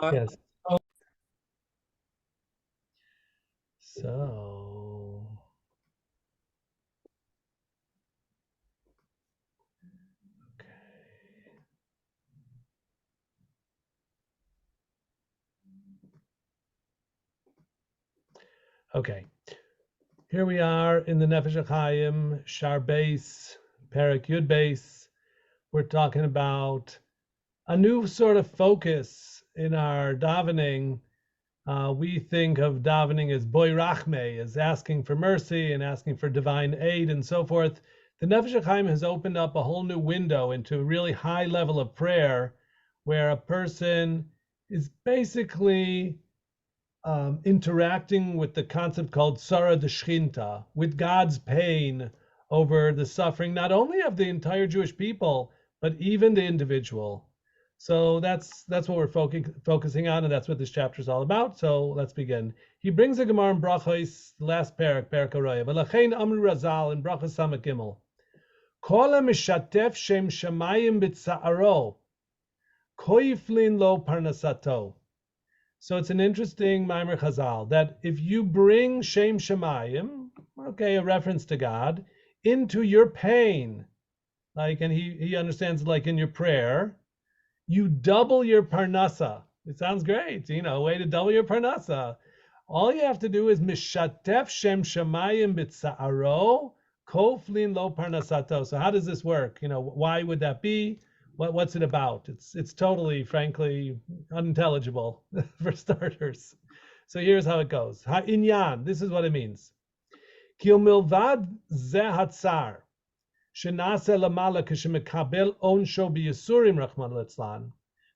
Yes. So, okay. Here we are in the Nefesh HaHaim, Sha'ar base, Perek Yud base. We're talking about a new sort of focus in our davening. We think of davening as boy rachme, as asking for mercy and asking for divine aid and so forth. The Nefesh HaHaim has opened up a whole new window into a really high level of prayer, where a person is basically interacting with the concept called Tzara D'Shchinta, with God's pain over the suffering, not only of the entire Jewish people, but even the individual. So that's what we're focusing on, and that's what this chapter is all about. So let's begin. He brings a Gemara in Brachos, last parak Araya. V'lachein Amru Razal in Brachos Samach Gimel. Kol mishatef shem shamayim b'tza'aro, koiflin lo parnasato. So it's an interesting Maimer Chazal that if you bring Shem Shemayim, okay, a reference to God, into your pain, like, and he understands like in your prayer, you double your parnasa. It sounds great, a way to double your parnasa. All you have to do is mishatef Shem Shemayim b'tza'aro, koflin lo parnasato. So how does this work? Why would that be? What's it about? It's totally, frankly, unintelligible for starters. So here's how it goes. Ha'inyan, this is what it means. Kil milvad ze hatzar, shenase lamala k'shemekabel onsho b'yisurim rachman litzlan.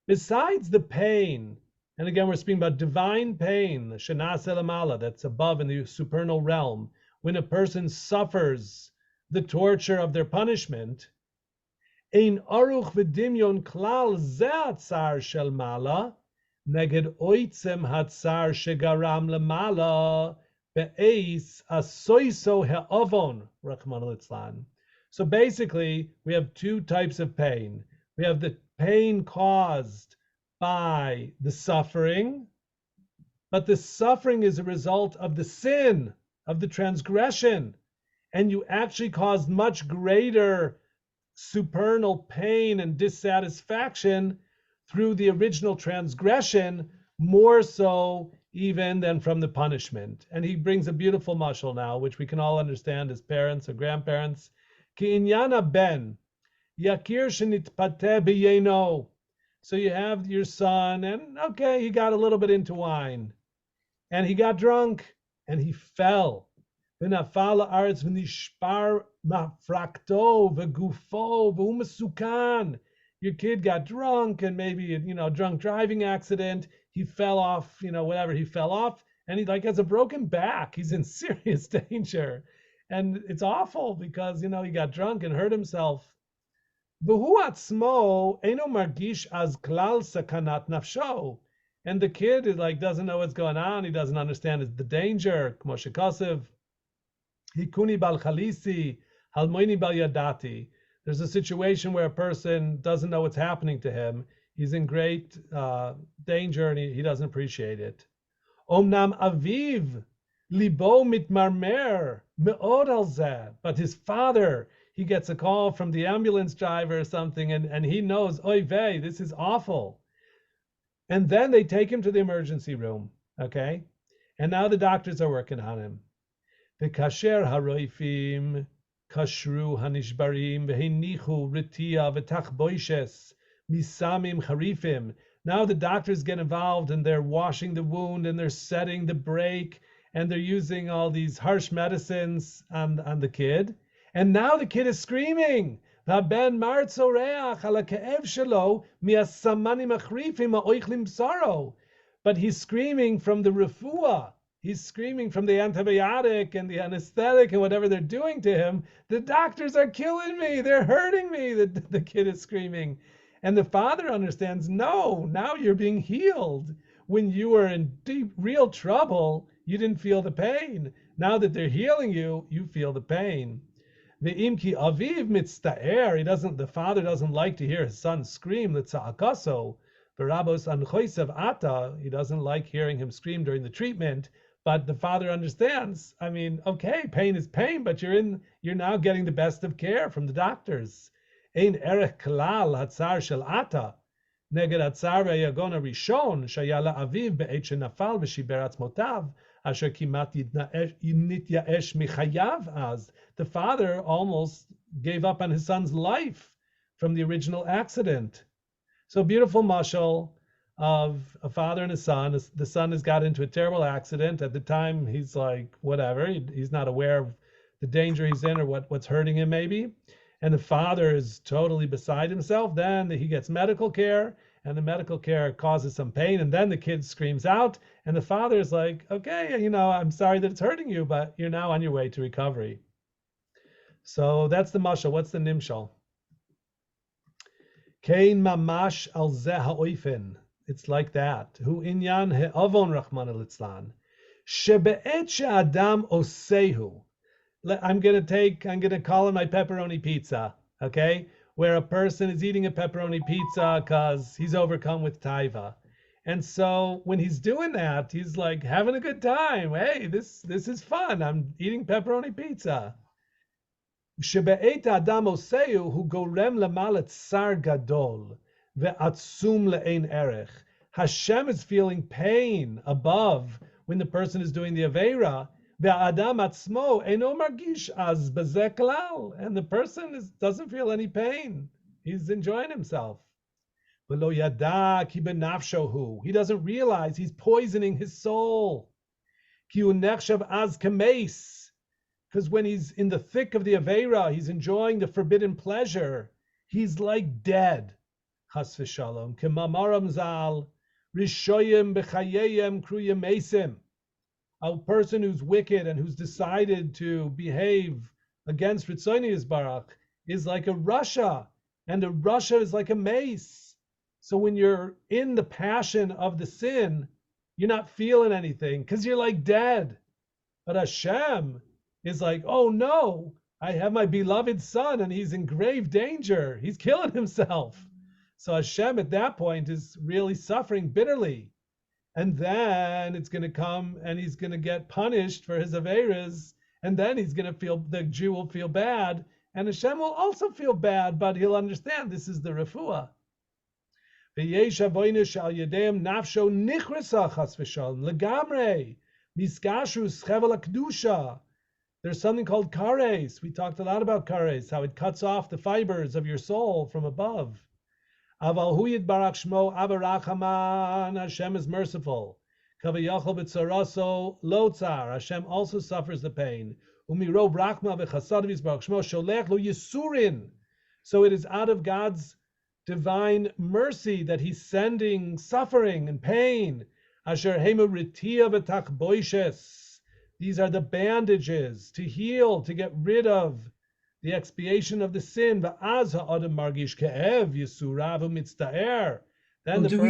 Besides the pain, and again we're speaking about divine pain, shenase lamala, that's above in the supernal realm, when a person suffers the torture of their punishment, Ein aruch v'dimyon klal ze hatzar shel mala neged oitzem hatzar shegaram lemala be'eis asoiso he'avon rachman litzlan. So basically, we have two types of pain. We have the pain caused by the suffering, but the suffering is a result of the sin, of the transgression, and you actually caused much greater supernal pain and dissatisfaction through the original transgression, more so even than from the punishment. And he brings a beautiful mashal now, which we can all understand as parents or grandparents. Ki inyana ben yakir shenitpate b'yeno. So you have your son, and okay, he got a little bit into wine, and he got drunk, and he fell. V'nafal haaretz v'nishbar mafrakto v'gufo v'umesukan. Your kid got drunk and maybe, drunk driving accident. He fell off, whatever, he fell off, and he has a broken back. He's in serious danger. And it's awful because, he got drunk and hurt himself. V'hu atzmo eino margish az klal sakanat nafsho. And the kid is doesn't know what's going on. He doesn't understand the danger. Kmo shekasev. Hikuni bal chalisi, halmoini bal yadati. There's a situation where a person doesn't know what's happening to him. He's in great danger and he doesn't appreciate it. Omnam aviv libo mitmarmer meod al zeh. But his father, he gets a call from the ambulance driver or something, and he knows, oy vey, this is awful. And then they take him to the emergency room, okay? And now the doctors are working on him. V'kasher haroifim kashru hanishbarim v'hinichu ritia v'tachboishes misamim harifim. Now the doctors get involved and they're washing the wound and they're setting the break and they're using all these harsh medicines on the kid. And now the kid is screaming. V'ben martzoreach ala ke'ev shelo mi'asamanim achrifim ha'oichlim b'saro. But he's screaming from the refuah. He's screaming from the antibiotic and the anesthetic and whatever they're doing to him. The doctors are killing me. They're hurting me. The kid is screaming. And the father understands, no, now you're being healed. When you were in deep, real trouble, you didn't feel the pain. Now that they're healing you, you feel the pain. The imki aviv mitzta'er. The father doesn't like to hear his son scream, l'tza'akaso, Barabos anchoisev ata, he doesn't like hearing him scream during the treatment, but the father understands. I mean, okay, pain is pain, but you're now getting the best of care from the doctors. Ein erech klal hatzar shel ata, neged hatzar ve'yagon harishon, shaya la'aviv be'et shenafal v'shiber atzmotav, asher kimat nityaesh michayav az. The father almost gave up on his son's life from the original accident. So beautiful mashal of a father and a son. The son has got into a terrible accident. At the time, he's like, whatever. He's not aware of the danger he's in or what's hurting him maybe. And the father is totally beside himself. Then he gets medical care, and the medical care causes some pain. And then the kid screams out, and the father is like, okay, I'm sorry that it's hurting you, but you're now on your way to recovery. So that's the mashal. What's the nimshal? Kein mamash al zeh ha'oifen. It's like that. Hu inyan he'avon Rahman al-Litzlan. Shebe'et she'adam osehu. I'm gonna call it my pepperoni pizza, okay? Where a person is eating a pepperoni pizza because he's overcome with taiva. And so when he's doing that, he's like having a good time. Hey, this is fun. I'm eating pepperoni pizza. Shebe'et adam osehu hu gorem lamalat sar gadol ve'atzum le'ein erech. Hashem is feeling pain above when the person is doing the aveira. Ve'adam atzmo eno margish az bezeh klal, and the person doesn't feel any pain. He's enjoying himself. V'lo yada ki benafsho hu. He doesn't realize he's poisoning his soul. Ki hu nechshav az kameis. Because when he's in the thick of the Aveira, he's enjoying the forbidden pleasure, he's like dead. Chas v'shalom. K'mamaram zal, rishoyim b'chayeyem kruyim mesim. A person who's wicked and who's decided to behave against Ritzoni Yisbarach is like a Russia, and a Russia is like a mace. So when you're in the passion of the sin, you're not feeling anything because you're like dead. But Hashem is like, oh no, I have my beloved son and he's in grave danger. He's killing himself. So Hashem at that point is really suffering bitterly. And then it's going to come and he's going to get punished for his Averas. And then the Jew will feel bad. And Hashem will also feel bad, but he'll understand this is the refuah. V'yesh avoinish al yedeim nafsho nichresa chas v'shalom legamrei miskashu schevel akdusha. There's something called kares. We talked a lot about kares, how it cuts off the fibers of your soul from above. Aval hu yitbarach shmo avarachaman. Hashem is merciful. Kavayachol b'tzaraso lo tzar. Hashem also suffers the pain. Umirov rachma v'chasad v'yisbarach shmo sholech lo yisurin. So it is out of God's divine mercy that He's sending suffering and pain. Asher hema ritia v'tachboishes. These are the bandages to heal, to get rid of the expiation of the sin. Then well, do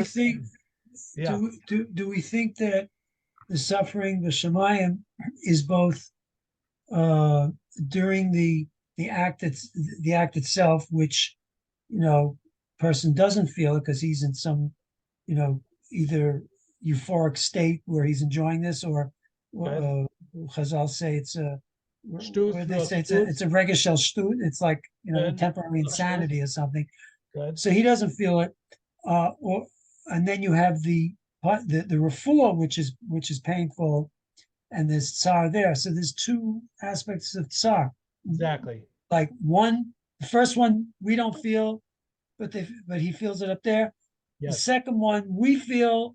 we think that the suffering, the Shemayim, is both during the act itself, which person doesn't feel it because he's in some either euphoric state where he's enjoying this, or Chazal say it's a it's a regeshel shtut. It's like temporary insanity or something. So he doesn't feel it, and then you have the refuah, which is painful, and there's tsar there. So there's two aspects of tsar. Exactly. Like the first one we don't feel, but he feels it up there. Yes. The second one we feel,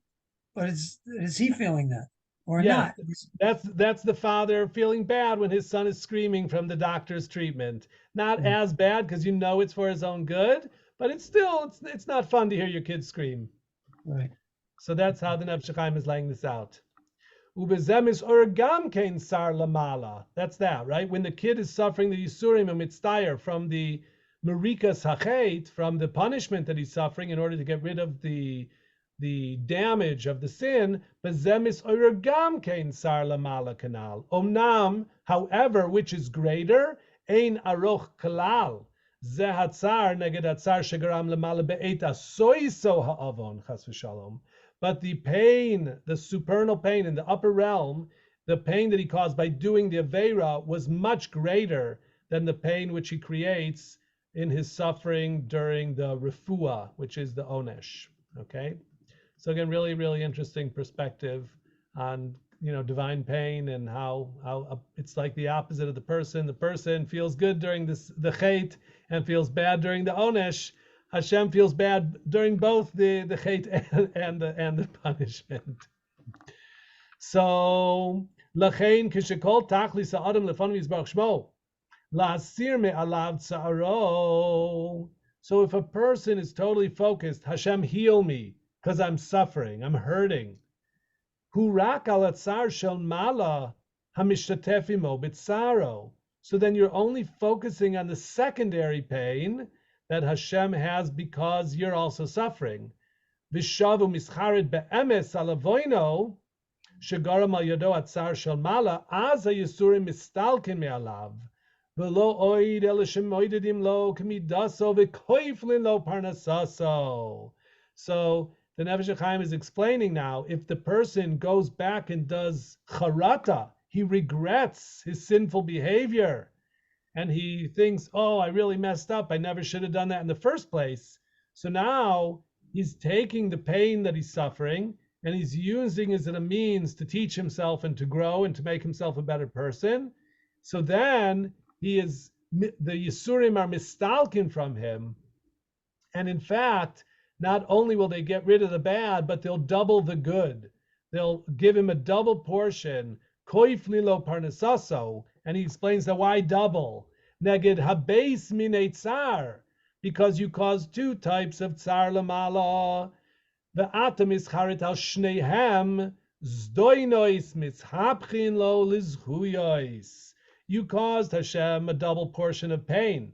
but is he feeling that? Or not. That's the father feeling bad when his son is screaming from the doctor's treatment. Not as bad because it's for his own good, but it's not fun to hear your kid scream. Right. So that's how the Nefesh HaHaim is laying this out. Ubezem is urgam kein sar lamala. That's that, right? When the kid is suffering the yisurim and mitztayer from the marikas hachet, from the punishment that he's suffering in order to get rid of the damage of the sin, bezemis oiragam kein sar lamala kanal. Omnam, however, which is greater, ein aroch kalal. Ze hatzar neged hatzar shegaram lemala be'et asoiso ha'avon chas v'shalom. But the pain, the supernal pain in the upper realm, the pain that he caused by doing the Aveira was much greater than the pain which he creates in his suffering during the Refuah, which is the Onesh. Okay? So again, really, really interesting perspective on divine pain and how it's like the opposite of the person. The person feels good during the Chait and feels bad during the Onesh. Hashem feels bad during both the Chait and the punishment. So Lachain kishekol tachlis ha'adam lefanu yizbarach shmo la'asir me'alav tza'aro. So if a person is totally focused, Hashem heal me because I'm suffering, I'm hurting. Hurak al atzar shel mala hamishtatef imo b'tzaro. So then you're only focusing on the secondary pain that Hashem has because you're also suffering. Vishavu mischared be'emes alavoino shegaram al yado atzar shel mala az hayisurim mistalkin me'alav v'lo oid el shemoidedim lo k'midaso v'koiflin lo parnasaso. So the Nefesh HaHaim is explaining now, if the person goes back and does charata, he regrets his sinful behavior, and he thinks, oh, I really messed up. I never should have done that in the first place. So now he's taking the pain that he's suffering, and he's using it as a means to teach himself and to grow and to make himself a better person. So then the Yisurim are mistalkin from him. And in fact, not only will they get rid of the bad, but they'll double the good. They'll give him a double portion. Koif lilo parnasaso. And he explains that why double? Neged habeis minei tsar. Because you cause two types of tsar lamala. Ve'ata mischaret al shneihem. Zdoinois mishapchin lo lizhuyois. You caused Hashem a double portion of pain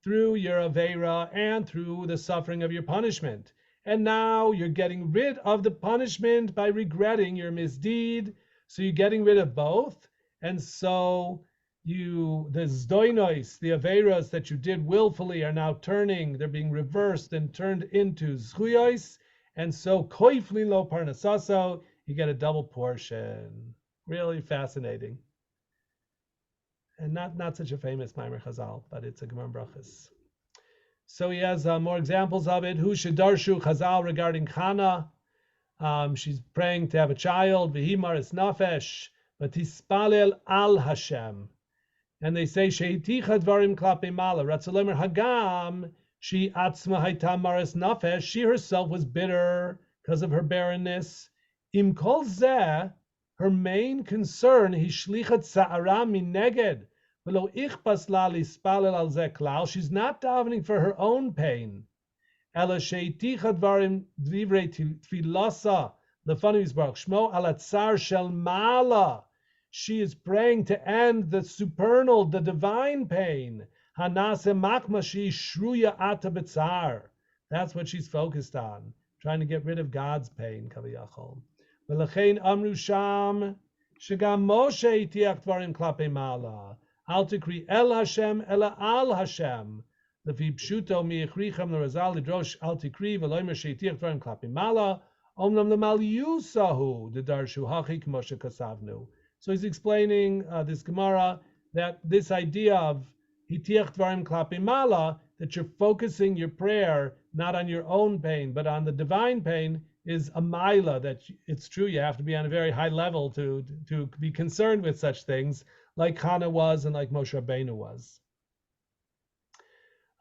through your Aveira and through the suffering of your punishment. And now you're getting rid of the punishment by regretting your misdeed. So you're getting rid of both. And so the Zdoinois, the Aveiras that you did willfully are now they're being reversed and turned into Zchuyois. And so Koiflin lo parnasaso, you get a double portion. Really fascinating. And not such a famous Maimer Chazal, but it's a Gemara Brachas. So he has more examples of it. Hu shedarshu Chazal regarding Chana. She's praying to have a child. V'himar es nafesh, but tispalel al Hashem. And they say sheiticha dvarim klape mala. Ratzalemer hagam she atzma hayta mares nafesh. She herself was bitter because of her barrenness. Im kol zeh. Her main concern, hishlichat sa'ara min neged, v'lo ichpas la lispalel al zeh klal. She's not davening for her own pain. Ela sheiticha dvarim dvivrei tfilasa lefanu yizbarach shmo al atzar shel mala. She is praying to end the supernal, the divine pain. Hanase makmashi shruya ata betzar. That's what she's focused on, trying to get rid of God's pain, kaviyachol. V'lechein amru sham shegam Moshe itiach dvarim klape mala al tikri el Hashem ela al Hashem lefi pshuto miichrichem l'razal lidrosh al tikri v'loimer sheitiach dvarim klape mala omnam lemal yusahu dedarshu hachi k'moshe kasavnu. So he's explaining this Gemara that this idea of itiach dvarim klape mala, that you're focusing your prayer not on your own pain but on the divine pain, is a maila, that it's true you have to be on a very high level to be concerned with such things, like Hannah was and like Moshe Rabbeinu was.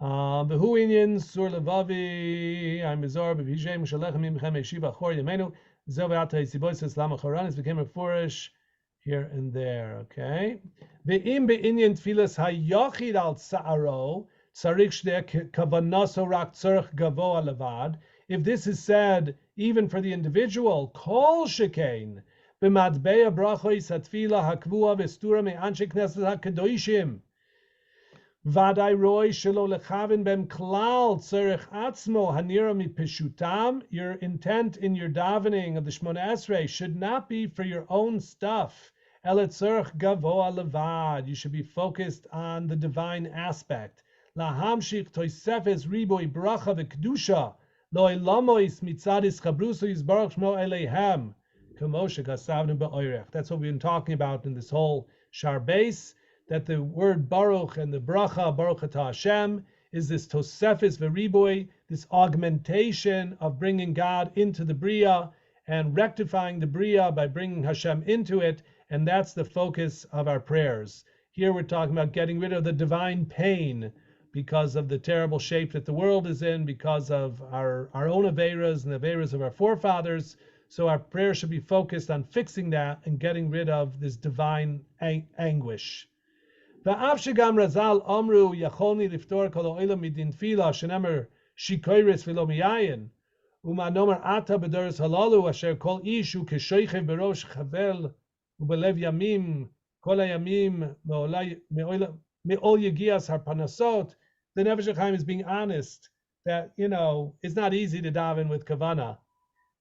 Behu inyan sur levavi I'm bizarre b'vishem shalech mimchem yeshiva chor yemenu zev ata yisibois lama choranis became a flourish here and there. Okay. Ve'im be'inyan tfilas hayachid al sa'aro tzarich shdei kavanaso rak tzarich gavoa levad. If this is said even for the individual, kol shekain b'matbeya brachos hatfila hakvua v'stura me'anshe knesset hakedoshim vaday roy shelo lechavin bem klal tzarich atzmo hanira mipeshutam. Your intent in your davening of the Shmona Esrei should not be for your own stuff. Elet tzarich gavoa levad. You should be focused on the divine aspect. lahamshich toisefes riboy bracha v'kedusha loy lamois mitzadis chabruso yisbarach shmo eleihem k'moshe kasavnu ba'oirech. That's what we've been talking about in this whole Sha'ar base, that the word baruch and the bracha, baruch atah Hashem, is this tosefes v'riboy, this augmentation of bringing God into the Bria and rectifying the Bria by bringing Hashem into it, and that's the focus of our prayers. Here we're talking about getting rid of the divine pain because of the terrible shape that the world is in, because of our own Averas and the Averas of our forefathers. So our prayer should be focused on fixing that and getting rid of this divine anguish. ואף שגם רז"ל אמרו יכולני לפתור כל העולם מדין תפילה שנאמר שיקוירס ולא מיין, ומה נאמר עתה בדורס הללו אשר כל איש הוא כשוכב בראש חבל ובלב ימים כל הימים מעול יגיעס הרפנסות. The Nefesh HaHaim is being honest that, it's not easy to daven with kavana.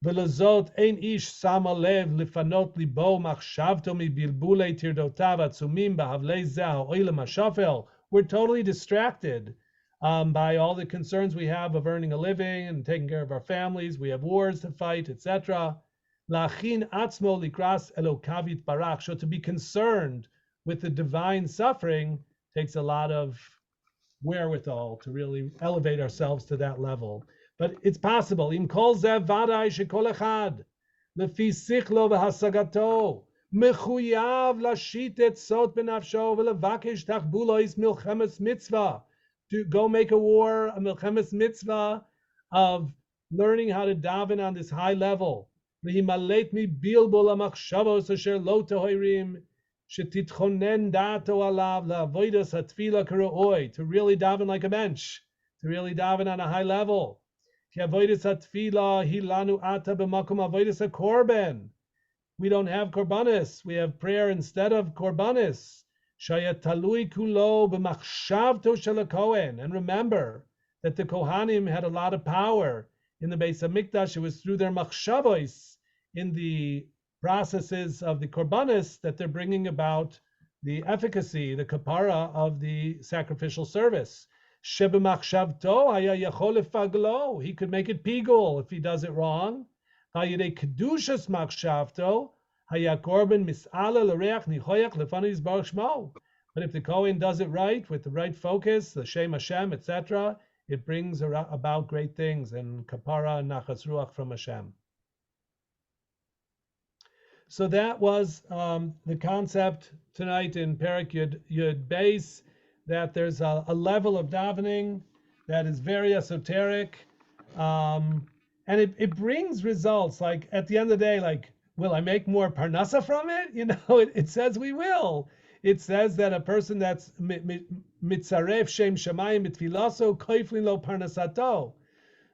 ולזאת אין איש שמה לב לפנות ליבו מחשבתו מבלבולי טרדותיו עצומים בהבלי זה העולם השפל. We're totally distracted by all the concerns we have of earning a living and taking care of our families. We have wars to fight, etc. להכין עצמו לקראת אלוקיו יתברך. So to be concerned with the divine suffering takes a lot of wherewithal to really elevate ourselves to that level. But it's possible. Im kol zev vaday shekol echad lefi sichlo v'hasagato mechuyav lashit etzot benafsho v'levakesh tachbulois milchemes mitzvah, to go make a war, a milchemes mitzvah of learning how to daven on this high level. V'himalet mi bilbul hamachshavos asher lo tehorim shetitchonen dato alav la'avodas hatfila k'ro'oi, to really daven like a bench, to really daven on a high level. We don't have korbanis. We have prayer instead of korbanis. And remember that the Kohanim had a lot of power in the Beis Hamikdash. It was through their machshavos in the processes of the korbanis that they're bringing about the efficacy, the kapara of the sacrificial service. He could make it pigul if he does it wrong. But if the Kohen does it right, with the right focus, the Shem Hashem, etc., it brings about great things and kapara and nachas ruach from Hashem. So that was the concept tonight in Perek Yud Beis, that there's a level of davening that is very esoteric, and it brings results. Like at the end of the day, like, will I make more parnasa from it? It says we will. It says that a person that's mitzaref shem shamayim mitfilaso koiflin lo parnasato.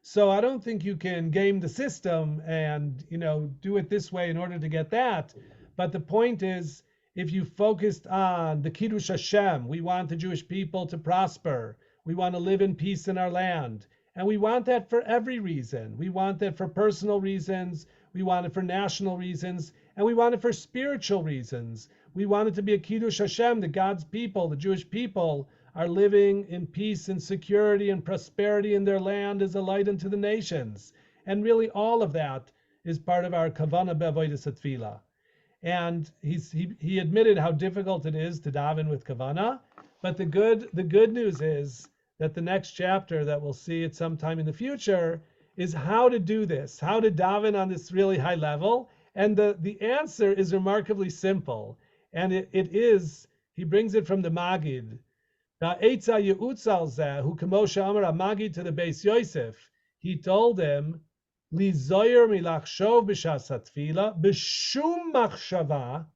So I don't think you can game the system and do it this way in order to get that. But the point is, if you focused on the Kiddush Hashem, we want the Jewish people to prosper. We want to live in peace in our land. And we want that for every reason. We want that for personal reasons. We want it for national reasons. And we want it for spiritual reasons. We want it to be a Kiddush Hashem, that God's people, the Jewish people, are living in peace and security and prosperity in their land as a light unto the nations. And really all of that is part of our Kavanah Be'avodas Tefillah. And he admitted how difficult it is to daven with kavana, but the good news is that the next chapter that we'll see at some time in the future is how to do this, how to daven on this really high level. And the answer is remarkably simple, and it is, he brings it from the Magid. Ha'etza ye'utzal zeh, hu kamo she'amar Magid to the Beis Yosef, he told him, Lizoyer milachshov b'shas hatfila b'shum machshava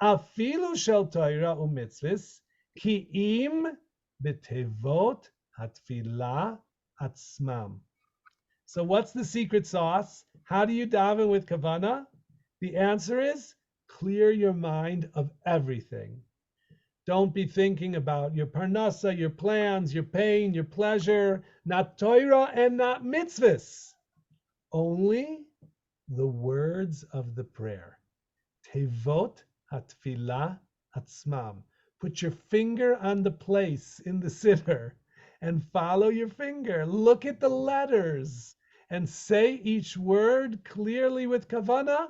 afilu shel Torah u'mitzvos ki im b'tevot hatfila atzmam. So what's the secret sauce? How do you daven with kavana? The answer is clear your mind of everything. Don't be thinking about your parnasa, your plans, your pain, your pleasure, not Torah and not mitzvahs. Only the words of the prayer. Tevot hatfilah atzmam. Put your finger on the place in the siddur and follow your finger. Look at the letters and say each word clearly with kavana,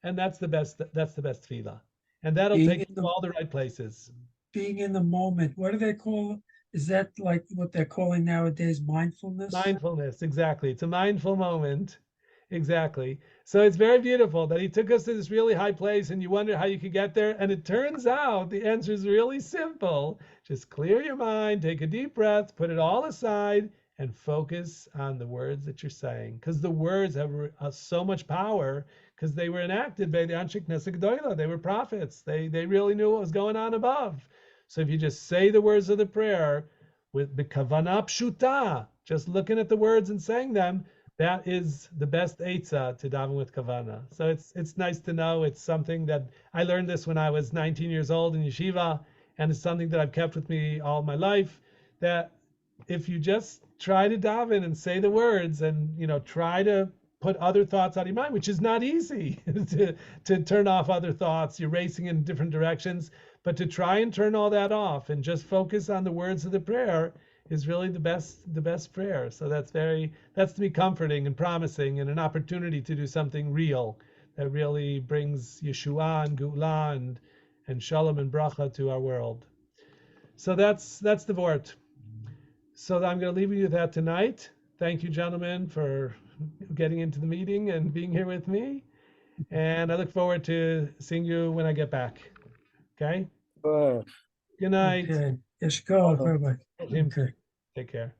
and that's the best. That's the best tefillah, and that'll Being take in you to the all the right places. being in the moment. What do they call? Is that like what they're calling nowadays mindfulness? Mindfulness, exactly. It's a mindful moment. Exactly. So it's very beautiful that he took us to this really high place and you wonder how you could get there. And it turns out the answer is really simple. Just clear your mind, take a deep breath, put it all aside, and focus on the words that you're saying. Because the words have so much power because they were enacted by the Anshei Knesset Gedolah. They were prophets. They really knew what was going on above. So if you just say the words of the prayer with the kavanah pshuta, just looking at the words and saying them, that is the best eitzah to daven with kavana. So it's nice to know. It's something that I learned this when I was 19 years old in yeshiva, and it's something that I've kept with me all my life. That if you just try to daven and say the words, and try to put other thoughts out of your mind, which is not easy to turn off other thoughts. You're racing in different directions, but to try and turn all that off and just focus on the words of the prayer is really the best prayer. So that's to be comforting and promising and an opportunity to do something real that really brings Yeshua and Geulah and Shalom and Bracha to our world. So that's the Vort. So I'm going to leave you with that tonight. Thank you, gentlemen, for getting into the meeting and being here with me. And I look forward to seeing you when I get back. Okay? But Good night. Okay. Yes, go, everybody. Okay. Take care.